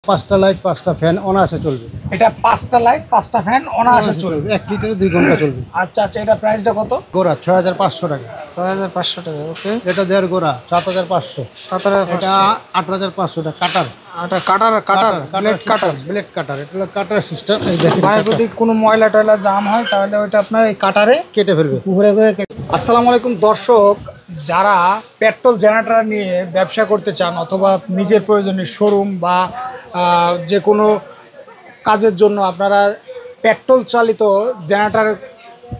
পাঁচটা লাইট পাঁচটা ফ্যান অনায়াসে চলবে। এটা পাঁচটা লাইট পাঁচটা ফ্যান অনায়াসে চলবে। 1 লিটারে 2 ঘন্টা চলবে। আচ্ছা আচ্ছা, এটা প্রাইসটা কত? গোড়া 6500 টাকা। 6500 টাকা। ওকে, এটা দেড় গোড়া 7500। 7500। এটা 8500 টাকা। কাটার ব্লেড কাটার এটা হলো কাটার সিস্টেম। এই দেখেন, মানে যদি কোনো ময়লা টয়লা জাম হয় তাহলে ওইটা আপনার এই কাটারে কেটে ফেলবে। আসসালামু আলাইকুম দর্শক, যারা পেট্রোল জেনারেটর নিয়ে ব্যবসা করতে চান অথবা নিজের প্রয়োজনে শোরুম বা যে কোনো কাজের জন্য আপনারা পেট্রোল চালিত জেনারেটর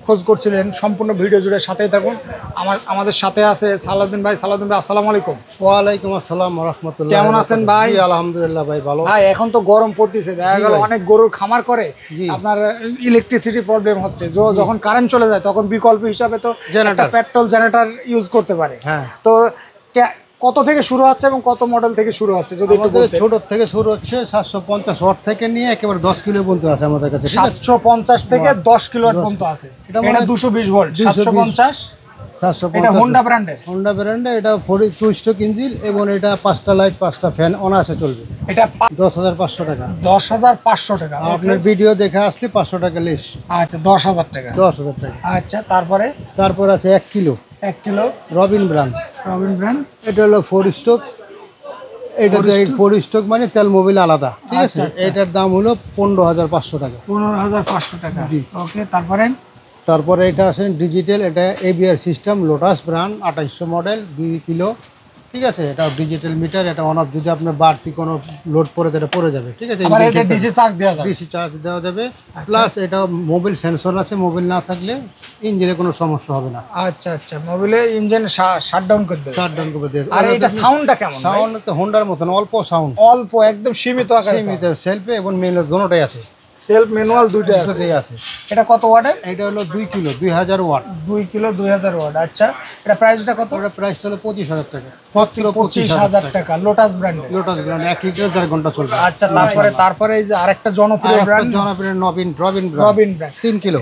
খোঁজ করছিলেন, সম্পূর্ণ ভিডিও জুড়ে সাথেই থাকুন। আমাদের সাথে আছে সালাউদ্দিন ভাই। সালাউদ্দিন ভাই, আসসালামু আলাইকুম। ওয়ালাইকুম আসসালাম ওয়া রাহমাতুল্লাহ। কেমন আছেন ভাই? আলহামদুলিল্লাহ ভাই, ভালো। ভাই এখন তো গরম পড়তেছে, দেখা গেল অনেক গরুর খামার করে, আপনার ইলেকট্রিসিটি প্রবলেম হচ্ছে। যখন কারেন্ট চলে যায় তখন বিকল্প হিসাবে তো পেট্রোল জেনারেটর ইউজ করতে পারে। তো কত থেকে শুরু হচ্ছে এবং কত মডেল থেকে শুরু হচ্ছে যদি একটু বলতেন? ছোট থেকে শুরু হচ্ছে 750 ওয়াট থেকে নিয়ে একেবারে 10 কিলো পর্যন্ত আছে আমাদের কাছে। 750 থেকে 10 কিলো ওয়াট পর্যন্ত আছে। এটা 220 ভোল্ট 750। এটা হোন্ডা ব্র্যান্ডের। এটা 42 স্ট্রোক ইঞ্জিন এবং এটা পাঁচটা লাইট পাঁচটা ফ্যান অনায়াসে চলবে। এটা 10500 টাকা। 10500 টাকা। আপনার ভিডিও দেখে আসলে 500 টাকা লেস। আচ্ছা, 10000 টাকা। 10000 টাকা। আচ্ছা, তারপর আছে 1 কিলো। 1 kilo Robin brand. এটা হলো 4 স্ট্রোক। এটা 4 স্ট্রোক মানে তেল মোবিল আলাদা, ঠিক আছে। এটার দাম হলো 15500 টাকা। 15500 টাকা। ওকে, তারপরে এটা আছে ডিজিটাল। এটা ABR system, lotus brand, 2800 model, 2 kilo, ঠিক আছে। এটা ডিজিটাল মিটার। এটা অন অফ যদি আপনার বাড়তি কোনো লোড পড়ে এটা পড়ে যাবে, ঠিক আছে। এটা ডিসি চার্জ দেওয়া যাবে। প্লাস এটা মোবিল সেন্সর আছে, মোবিল না থাকলে ইঞ্জিনে কোনো সমস্যা হবে না। আচ্ছা আচ্ছা, মোবিলে ইঞ্জিন শাটডাউন করে দেবে। আর এটা সাউন্ডটা কেমন? সাউন্ড তো হোন্ডার মতন অল্প সাউন্ড, অল্প একদম সীমিত আকারে। সীমিত সেলফে এবং ম্যানুয়াল দুটোই আছে। সেলফ ম্যানুয়াল দুটোই আছে। এটা কত ওয়াটের? এটা হলো 2 কিলো 2000 ওয়াট। 2 kilo 2000 watt. আচ্ছা, এটা প্রাইসটা কত? এটা প্রাইসটা হলো 25000 টাকা। 25000 টাকা। Lotus brand. 1 লিটার 1.5 ঘন্টা চলবে। আচ্ছা, তারপরে এই যে আরেকটা জনপ্রিয় brand, Robin brand. 3 kilo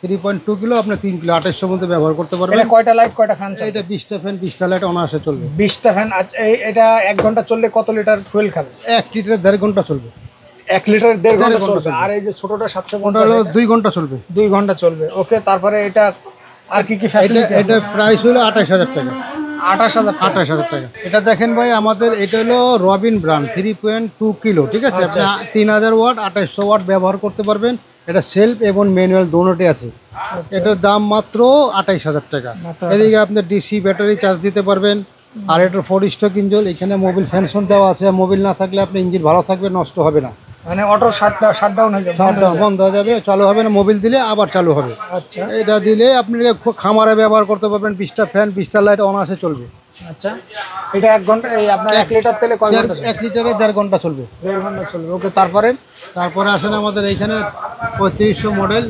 3.2 kilo. আপনি 3 কিলো 2800 মধ্যে ব্যবহার করতে পারবেন। এটা কয়টা লাইট কয়টা ফ্যান? এটা 20টা ফ্যান 20টা লাইট অনায়াসে চলবে। 20টা ফ্যান। আচ্ছা, এটা 1 ঘন্টা চললে কত লিটার ফুয়েল খাবে? 1 লিটার 1.5 ঘন্টা চলবে। 1 লিটার 1.5 ঘন্টা চলবে। আর এই যে ছোটটা 750 হলো 2 ঘন্টা চলবে। 2 ঘন্টা চলবে। ওকে, তারপরে এটা আর কি ফ্যাসিলিটি আছে? এটা প্রাইস হলো 28000 টাকা। 28000 টাকা। এটা দেখেন ভাই, আমাদের এটা হলো রবিন ব্র্যান্ড 3.2 কিলো, ঠিক আছে। আপনি 3000 ওয়াট 2800 ওয়াট ব্যবহার করতে পারবেন। এটা সেলফ এবং ম্যানুয়াল দুটোই আছে। এটার দাম মাত্র 28000 টাকা। এদিকে আপনি ডিসি ব্যাটারি চার্জ দিতে পারবেন। আর এটার 4 স্ট্রোক ইঞ্জিন। এখানে মোবিল সেন্সর দেওয়া আছে। মোবিল না থাকলে আপনি ইঞ্জিন ভালো থাকবে, নষ্ট হবে না। মানে অটো শাটডাউন হয়ে যাবে, বন্ধ হয়ে যাবে, চালু হবে না। মোবিল দিলে আবার চালু হবে। আচ্ছা, এটা দিলে আপনি খামারে ব্যবহার করতে পারবেন। 20টা ফ্যান 20টা লাইট অনায়াসে চলবে। আচ্ছা, এটা 1 ঘন্টা আপনার 1 লিটার তেলে কয় ঘন্টা? 1 লিটারে 1.5 ঘন্টা চলবে। 1.5 ঘন্টা চলবে। ওকে, তারপরে আসেন আমাদের এইখানে 3500 মডেল।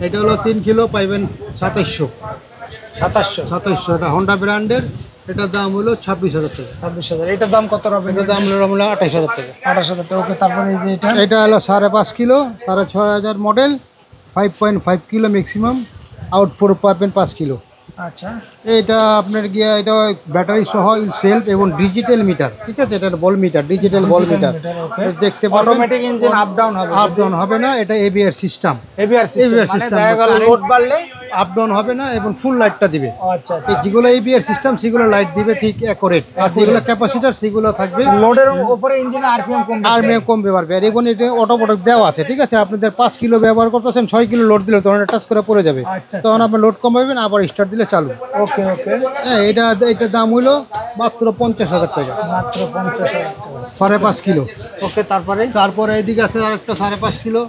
এটা হলো 3 কিলো, পাইবেন 2700। এটা হোন্ডা ব্র্যান্ডের। এটার দাম হলো 26000 টাকা। 26000। এটার দাম কত হবে? এটার দাম হলো 28000 টাকা। 28000 টাকা। ওকে, তারপরে এই যে এটা হলো 5.5 kilo 6500 model, 5.5 kilo maximum. Output পাবেন 5 কিলো। আচ্ছা, এটা আপনার গিয়া এটা ব্যাটারি সহ সেলফ এবং ডিজিটাল মিটার, ঠিক আছে। এটা বল মিটার, ডিজিটাল বল মিটার দেখতে পারবেন। অটোমেটিক ইঞ্জিন আপ ডাউন হবে না। এটা এবিআর সিস্টেম। লোড বাড়লে আপ ডাউন হবে না এবং ফুল লাইটটা দিবে। আচ্ছা, যেগুলো এবিআর সিস্টেম সেগুলো লাইট দিবে ঠিক অ্যাকুরেট। আর যেগুলো ক্যাপাসিটর সেগুলো থাকবে লোডের উপরে ইঞ্জিনে আরপিএম কমবে পারবে। আর এখন এটা অটোমেটিক দেওয়া আছে, ঠিক আছে। আপনাদের 5 কিলো ব্যবহার করতেছেন, 6 কিলো লোড দিলে তখন টাচ করে পড়ে যাবে। তখন আপনি লোড কমাবেন, আবার স্টার্ট দিলে চালু। ওকে ওকে। হ্যাঁ, এটার দাম হলো মাত্র 50000 টাকা। মাত্র 50000 টাকা। 5.5 কিলো। ওকে, তারপরে এইদিকে আছে আরেকটা 5.5 কিলো।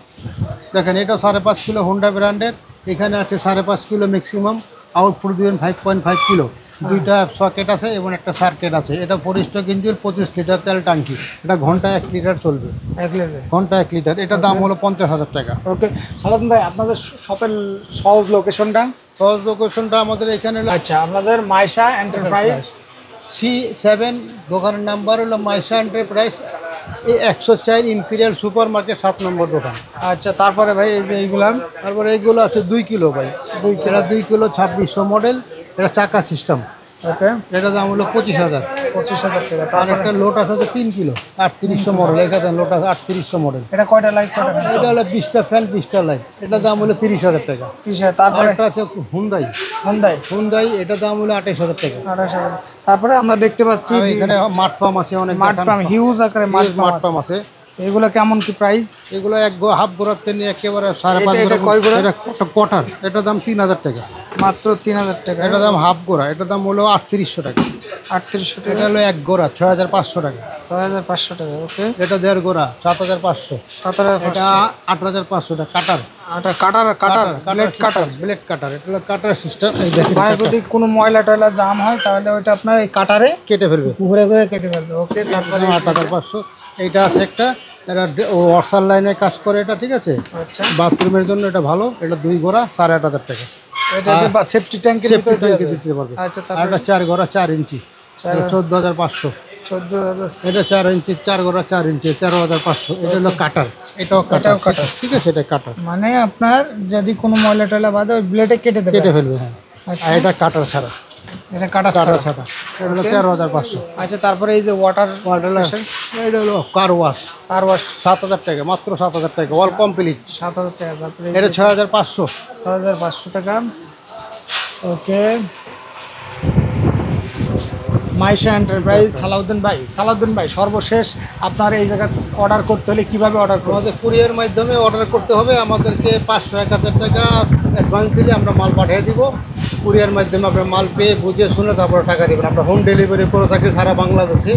দেখেন, এটা 5.5 কিলো হোন্ডা ব্র্যান্ডের। এখানে আছে 5.5 কিলো ম্যাক্সিমাম। আউটপুট দিবেন 5.5 কিলো। 2টা সকেট আছে এবং একটা সার্কিট আছে। এটা 4 স্ট্রোক ইঞ্জিন, 25 লিটার তেল টাঙ্কি। এটা ঘন্টা 1 লিটার চলবে। 1 লিটার। এটার দাম হলো 50000 টাকা। ওকে, সালাউদ্দিন ভাই, আপনাদের শপের সহজ লোকেশনটা আমাদের এখানে। আচ্ছা, আপনাদের মাইশা এন্টারপ্রাইজ C7 দোকানের নাম্বার হলো Maisha enterprise, 104 imperial super market 7 নম্বর দোকান। আচ্ছা, তারপরে ভাই এই যে এইগুলো আছে 2 কিলো ভাই। 2 কিলো 2600 মডেল। এটা চাকা সিস্টেম। ওকে, এটা দাম হলো 25000। 25,000 টাকা। আর তারপরে একটা লোটাস আছে 3 কিলো 3800 মডেল, এখানে লোটাস 3800 মডেল। এটা কয়টা লাইট কয়টা? এটা হলো 20টা ফ্যান 20টা লাইট, এটা দাম হলো 30,000 টাকা। 30,000। তারপরে আরেকটা আছে হুন্ডাই, Hyundai এটা দাম হলো 28,000 টাকা। 28,000। তারপরে আমরা দেখতে পাচ্ছি আর এখানে মাঠ পাম্প আছে, অনেক মাঠ পাম্প, হিউজ আকারে মাঠ মাঠ পাম্প পাম্প আছে। এগুলো কেমন কি প্রাইস? এগুলো হাফ গোড়াতে নিয়ে একেবারে এটা কয় গোড়া? 5.5 কটার, এটা দাম 3,000 টাকা। মাত্র 3,000 টাকা। এটা দাম হাফ গোড়া, এটা দাম হলো 3800 টাকা। 3800 টাকা। এটা হলো এক গোড়া 6,500 টাকা। 6,500 টাকা। ওকে। এটা 1.5 গোড়া 7,500। 17,500। এটা 8,500 টাকা। কাটার, এটা কাটার ব্লেড কাটার। ব্লেড কাটার, এটা হলো কাটার সিস্টেম। এই দেখেন মানে যদি কোনো ময়লা টয়লা জাম হয় তাহলে ওইটা আপনার এই কাটারে কেটে ফেলবে, ঘুরে ঘুরে কেটে ফেলবে। ওকে। তারপরে 8,500। এইটা আছে একটা, এটা ওয়াশার লাইনে কাজ করে এটা, ঠিক আছে। আচ্ছা, বাথরুমের জন্য এটা ভালো, এটা 2 গোড়া 8,500 টাকা। এটা যে সেফটি ট্যাঙ্কের সেফটি ভিতরে ট্যাঙ্কে দেওয়া যায়। দিতে পারবে। আচ্ছা, আর তারপরে এটা 4 গোড়া 4 ইঞ্চি, 14,500। 14,000। এটা 4 ইঞ্চি, 4 গোড়া 4 ইঞ্চি, 13,500। এটা হলো কাটার, এটাও কাটার, ঠিক আছে, এটা কাটার মানে আপনার যদি কোনো ময়লা টয়লা বাদে ওই ব্লেডে কেটে দেবে। কেটে ফেলবে, হ্যাঁ। আচ্ছা। আর এটা কাটার ছাড়া, এটা কাটার কাটার ছাড়া। ছাড়া, এটা হলো 13,500। আচ্ছা, তারপরে এই যে ওয়াটার এটা হলো কার ওয়াশ, কার ওয়াশ 7,000 টাকা, মাত্র 7,000 টাকা, অল কমপ্লিট। 7,000 টাকা। তারপরে এটা 6,500। 6,500 টাকা। ওকে। মাইশা এন্টারপ্রাইজ। সালাউদ্দিন ভাই সর্বশেষ আপনার এই জায়গা অর্ডার করতে হলে কিভাবে অর্ডার করবো? আমাদের কুরিয়ার মাধ্যমে অর্ডার করতে হবে, আমাদেরকে 500-1,000 টাকা অ্যাডভান্স দিলে আমরা মাল পাঠিয়ে দিব। কুরিয়ার মাধ্যমে আপনার মাল পেয়ে বুঝে শুনে তারপরে টাকা দেবেন। আমরা হোম ডেলিভারি করে থাকি সারা বাংলাদেশে,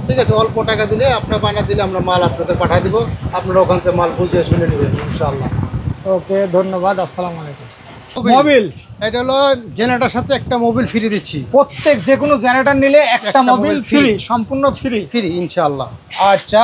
ঠিক আছে। অল্প টাকা দিলে আপনার বানা দিলে আমরা মাল আপনাদের পাঠিয়ে দিব, আপনারা ওখান থেকে মাল বুঝে শুনে নেবেন ইনশাআল্লাহ। ওকে, ধন্যবাদ। আসসালামু আলাইকুম। মোবিল, এটা হলো জেনারেটার সাথে একটা মোবিল ফ্রি দিচ্ছি। প্রত্যেক যে কোনো জেনারেটর নিলে একটা একটা মোবিল মোবিল ফ্রি, ফ্রি। সম্পূর্ণ ফ্রি। ফ্রি ইনশাআল্লাহ। আচ্ছা,